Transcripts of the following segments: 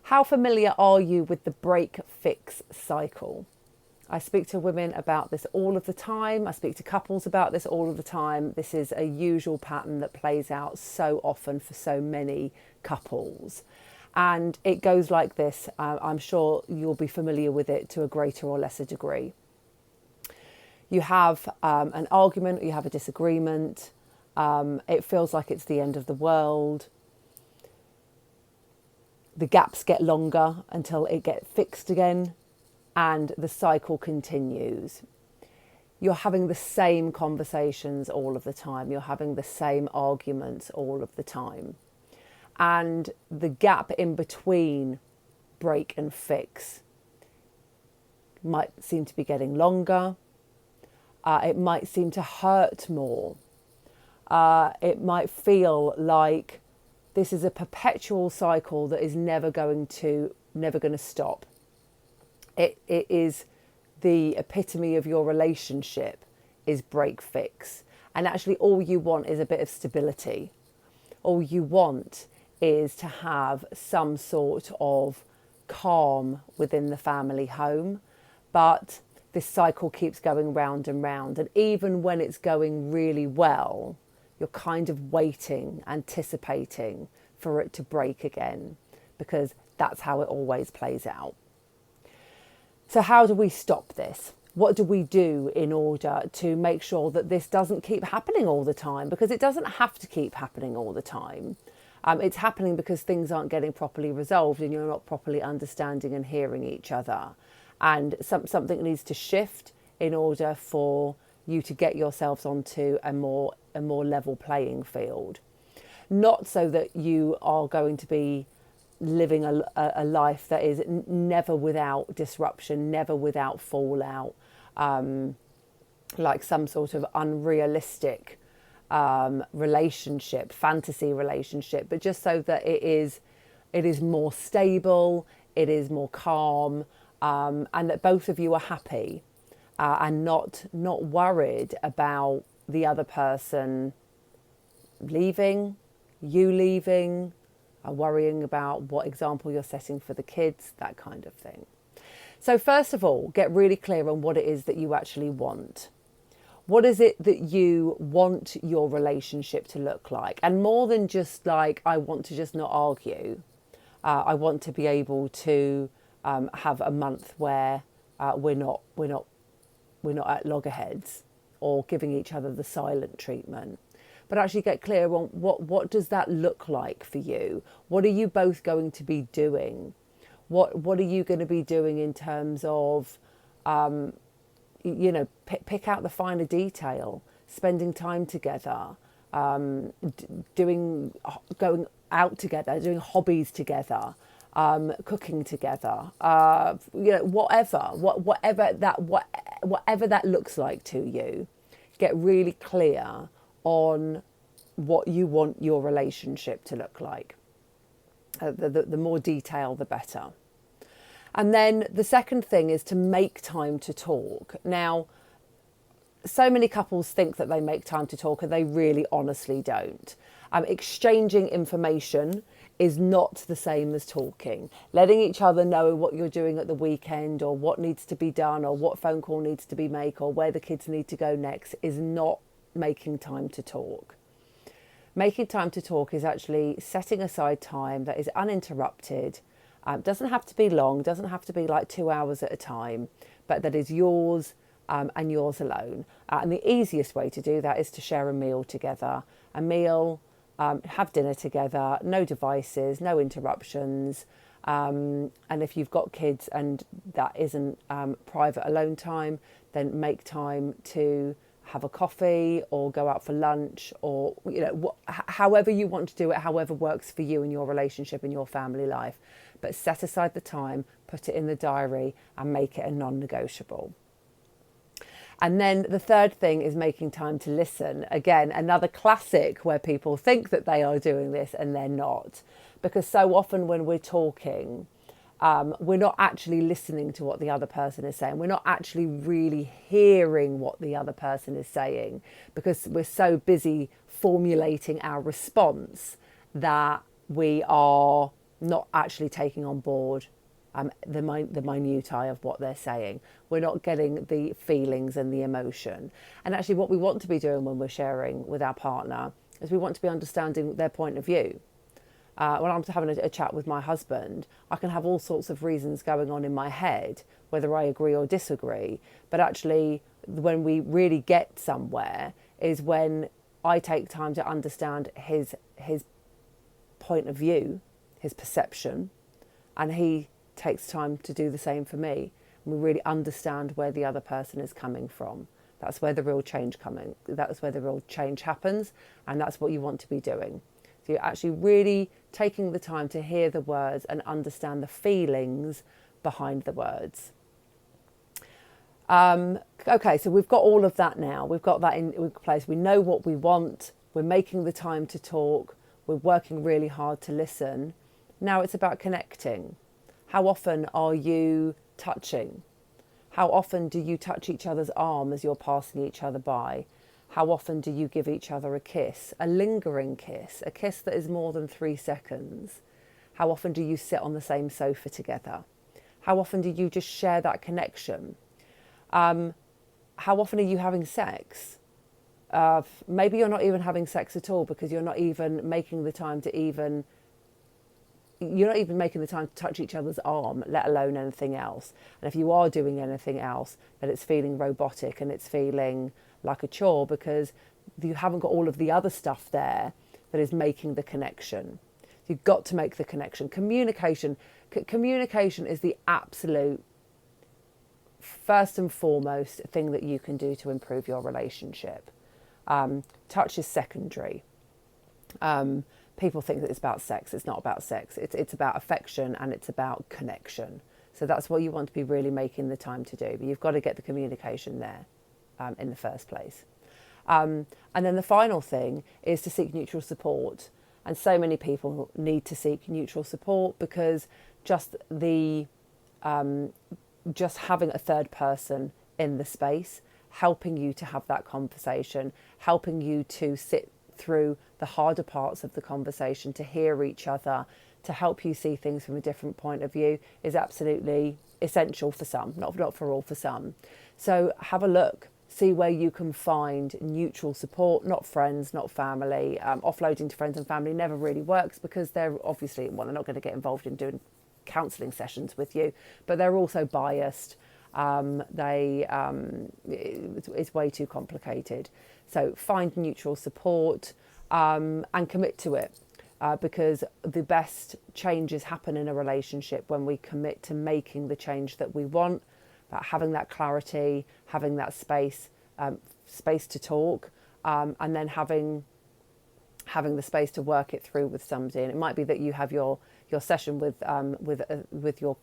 How familiar are you with the break fix cycle? I speak to women about this all of the time. I speak to couples about this all of the time. This is a usual pattern that plays out so often for so many couples. And it goes like this. I'm sure you'll be familiar with it to a greater or lesser degree. You have an argument, you have a disagreement. It feels like it's the end of the world. The gaps get longer until it gets fixed again, and the cycle continues. You're having the same conversations all of the time. You're having the same arguments all of the time. And the gap in between break and fix might seem to be getting longer. It might seem to hurt more. It might feel like this is a perpetual cycle that is never going to stop. It is the epitome of your relationship is break fix. And actually all you want is a bit of stability. All you want is to have some sort of calm within the family home. But this cycle keeps going round and round. And even when it's going really well, you're kind of waiting, anticipating for it to break again, because that's how it always plays out. So how do we stop this? What do we do in order to make sure that this doesn't keep happening all the time? Because it doesn't have to keep happening all the time. It's happening because things aren't getting properly resolved and you're not properly understanding and hearing each other. And something needs to shift in order for you to get yourselves onto a more level playing field. Not so that you are going to be living a life that is never without disruption, never without fallout, like some sort of unrealistic relationship, fantasy relationship, but just so that it is more stable, it is more calm, and that both of you are happy and not worried about the other person leaving, you leaving, worrying about what example you're setting for the kids, that kind of thing. So first of all, get really clear on what it is that you actually want. What is it that you want your relationship to look like? And more than just like, I want to just not argue. I want to be able to have a month where we're not at loggerheads or giving each other the silent treatment. But actually get clear on what does that look like for you? What are you both going to be doing? What are you going to be doing in terms of, pick out the finer detail, spending time together, going out together, doing hobbies together, cooking together, whatever that looks like to you. Get really clear on what you want your relationship to look like. The more detail, the better. And then the second thing is to make time to talk. Now, so many couples think that they make time to talk and they really honestly don't. Exchanging information is not the same as talking. Letting each other know what you're doing at the weekend or what needs to be done or what phone call needs to be made or where the kids need to go next is not making time to talk. Making time to talk is actually setting aside time that is uninterrupted. Doesn't have to be long, doesn't have to be like 2 hours at a time, but that is yours and yours alone. And the easiest way to do that is to share a meal together. A meal, have dinner together, no devices, no interruptions. And if you've got kids and that isn't private alone time, then make time to have a coffee or go out for lunch or, however you want to do it, however works for you and your relationship and your family life. But set aside the time, put it in the diary and make it a non-negotiable. And then the third thing is making time to listen. Again, another classic where people think that they are doing this and they're not. Because so often when we're talking, we're not actually listening to what the other person is saying. We're not actually really hearing what the other person is saying because we're so busy formulating our response that we are not actually taking on board the minutiae of what they're saying. We're not getting the feelings and the emotion. And actually what we want to be doing when we're sharing with our partner is we want to be understanding their point of view. When I'm having a chat with my husband, I can have all sorts of reasons going on in my head, whether I agree or disagree. But actually, when we really get somewhere is when I take time to understand his point of view, his perception, and he takes time to do the same for me. And we really understand where the other person is coming from. That's where the real change that's where the real change happens, and that's what you want to be doing. So you're actually really taking the time to hear the words and understand the feelings behind the words. Okay, so we've got all of that now. We've got that in place. We know what we want. We're making the time to talk. We're working really hard to listen. Now it's about connecting. How often are you touching? How often do you touch each other's arm as you're passing each other by? How often do you give each other a kiss, a lingering kiss, a kiss that is more than 3 seconds? How often do you sit on the same sofa together? How often do you just share that connection? How often are you having sex? Maybe you're not even having sex at all because you're not even making the time to touch each other's arm, let alone anything else. And if you are doing anything else, then it's feeling robotic and it's feeling like a chore because you haven't got all of the other stuff there that is making the connection. You've got to make the connection. Communication is the absolute first and foremost thing that you can do to improve your relationship. Touch is secondary. People think that it's about sex. It's not about sex. It's about affection and it's about connection. So that's what you want to be really making the time to do. But you've got to get the communication there in the first place. And then the final thing is to seek neutral support. And so many people need to seek neutral support because just having a third person in the space, helping you to have that conversation, helping you to sit through the harder parts of the conversation, to hear each other, to help you see things from a different point of view is absolutely essential for some, not for all, for some. So have a look, see where you can find neutral support, not friends, not family. Offloading to friends and family never really works because they're obviously, well, they're not going to get involved in doing counselling sessions with you, but they're also biased. It's way too complicated. So find neutral support and commit to it because the best changes happen in a relationship when we commit to making the change that we want, about having that clarity, having that space to talk, and then having the space to work it through with somebody. And it might be that you have your session with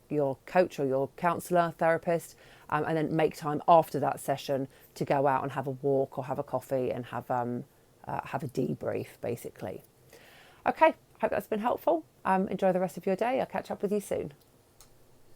your coach or your counsellor, therapist, and then make time after that session to go out and have a walk or have a coffee and have a debrief, basically. Okay, hope that's been helpful. Enjoy the rest of your day. I'll catch up with you soon.